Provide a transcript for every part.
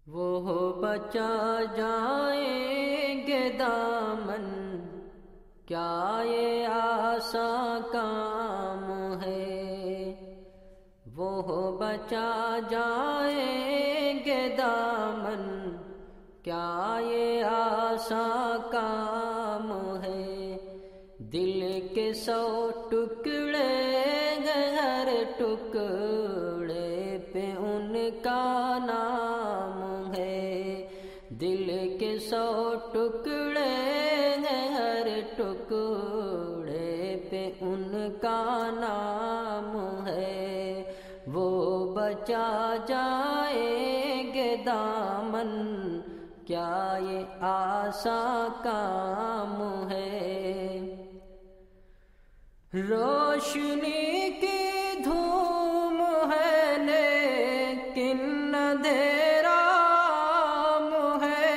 وہ بچا جائیں گے دامن، کیا یہ آسان کام ہے؟ وہ بچا جائیں گے دامن، کیا یہ آسان کام ہے؟ دل کے 100 ٹکڑے ہر ٹکڑے پہ ان کا نام ہے۔ دل کے 100 ٹکڑے ہر ٹکڑے پہ ان کا نام ہے۔ وہ بچا جائیں گے دامن، کیا یہ آسان کام ہے؟ روشنی کی دھوم ہے لیکن اندھیرا ہے۔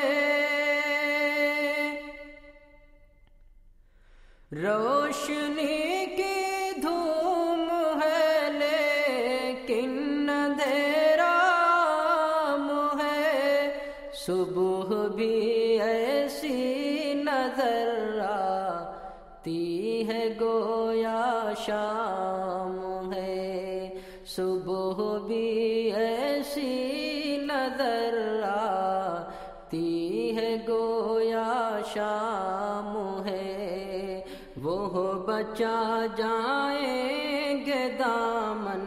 روشنی کی دھوم ہے لیکن اندھیرا ہے۔ صبح بھی ایسی نظر آتی ہے گویا شام ہے۔ صبح بھی ایسی نظر آتی ہے گویا شام ہے۔ وہ بچا جائیں گے دامن،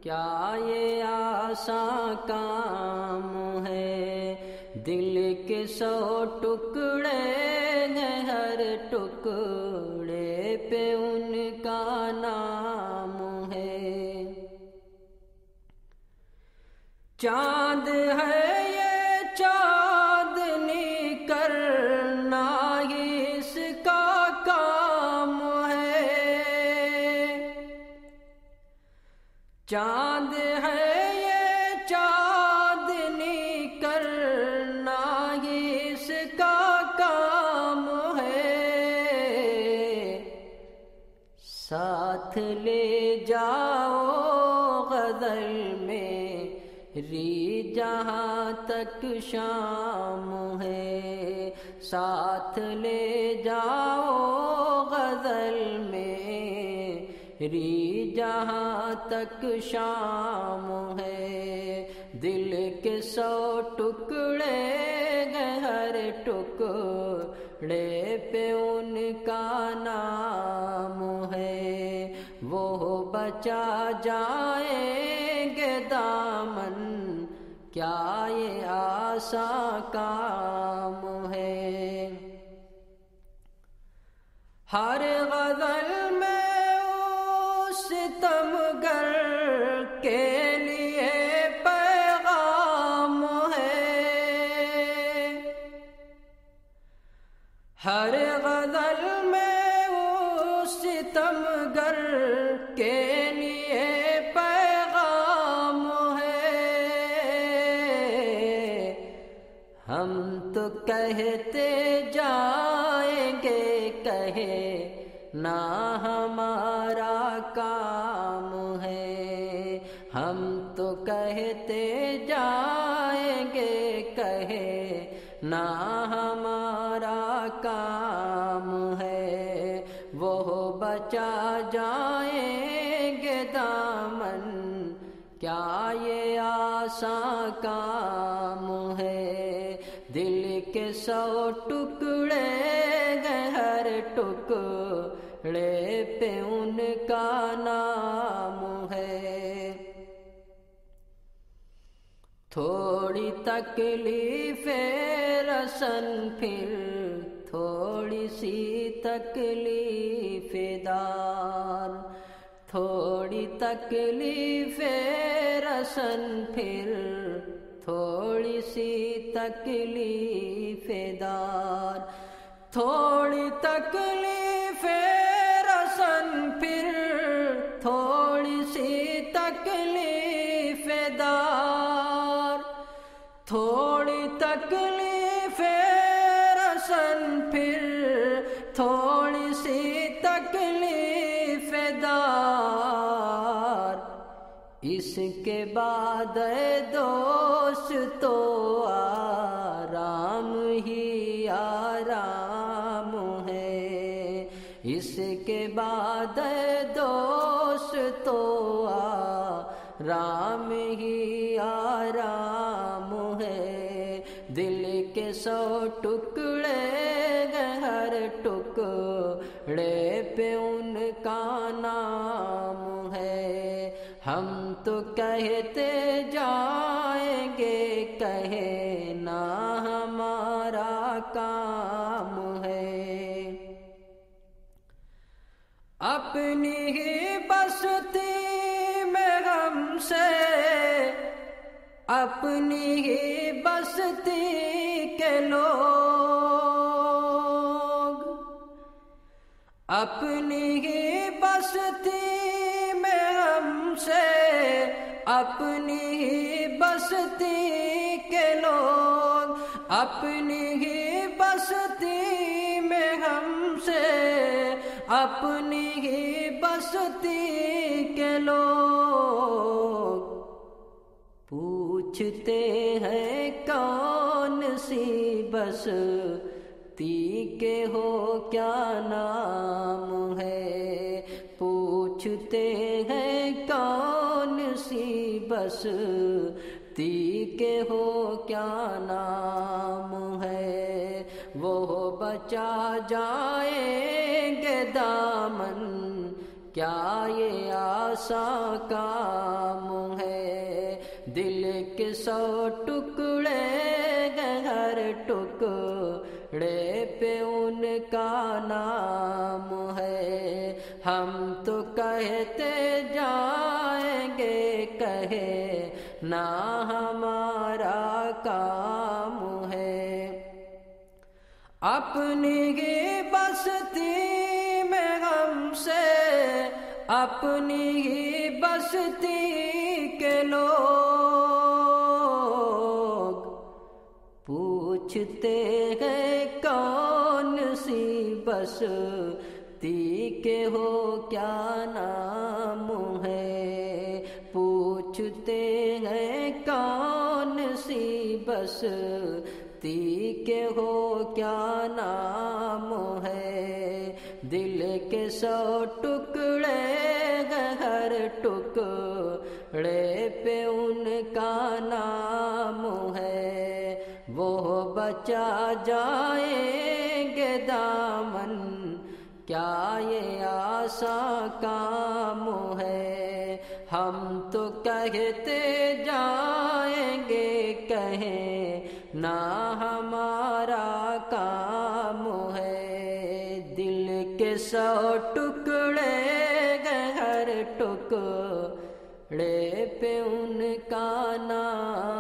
کیا یہ آسان کام ہے؟ دل کے 100 ٹکڑے ہر ٹکڑے پہ ان کا نام ہے۔ چاند ہے یہ چاندنی کرنا ہی اس کا کام ہے۔ چاند ہے یہ چاندنی کرنا ہی اس کا کام ہے۔ ساتھ لے جاؤ غزل میری جہاں تک شام ہے۔ ساتھ لے جاؤ غزل میری جہاں تک شام ہے۔ دل کے 100 ٹکڑے ہر ٹکڑے پہ ان کا نام ہے۔ وہ بچا جائیں گے دامن، کیا یہ آسان کام ہے؟ ہر غزل میں اس ستمگر کے لیے پیغام ہے۔ ہر غزل میں اس ستمگر کے لیے پیغام ہے۔ ہم تو کہتے جائیں گے کہے نہ ہمارا کام ہے۔ ہم تو کہتے جائیں گے کہے نہ ہمارا کام ہے۔ وہ بچا جائیں گے دامن، کیا یہ آسان کام ہے؟ دل کے 100 ٹکڑے ہر ٹکڑے پہ ان کا نام ہے۔ تھوڑی تکلیف رسن پھر تھوڑی سی تکلیف دار، تھوڑی تکلیف رسن پھر تھوڑی سی تکلیف دار، تھوڑی تکلیف رسن پھر تھوڑی سی تکلیف دار، تھوڑی تکلیف رسن پھر تھوڑی سی تکلیف دار۔ اس کے بعد اے دوستو رام ہی آرام ہے، دل کے 100 ٹکڑے گئے، ہر ٹکڑے پہ ان کا نام ہے۔ ہم تو کہتے جائیں گے، کہنا ہمارا کام ہے۔ اپنی ہی بستی میں ہم سے، اپنی ہی بستی کے لوگ، اپنی ہی بستی میں ہم سے، اپنی ہی بستی کے لوگ، اپنی ہی بستی میں ہم سے، اپنی ہی بستی کے لوگ پوچھتے ہیں کون سی بستی کے ہو کیا نام ہے، پوچھتے ہیں کون سی بستی کے ہو کیا نام ہے، وہ بچا جائیں گے دامن، کیا یہ آسان کام ہے، دل کے 100 ٹکڑے گئے، ہر ٹکڑے پہ ان کا نام ہے۔ ہم تو کہتے جائیں گے، کہنا ہمارا کام ہے۔ اپنی ہی بستی میں ہم سے، اپنی ہی بستی کے لوگ پوچھتے ہیں کون سی بستی کے ہو کیا نام ہے، پوچھتے ہیں کون سی بستی کے ہو کیا نام ہے، دل کے 100 ٹکڑے گئے، ہر ٹکڑے پہ ان کا نام ہے، وہ بچا جائیں گے دامن، کیا یہ آسان کام ہے، ہم تو کہتے جائیں گے، کہنا ہمارا کام ہے، دل کے 100 ٹکڑے گئے، ہر ٹکڑے پہ ان کا نام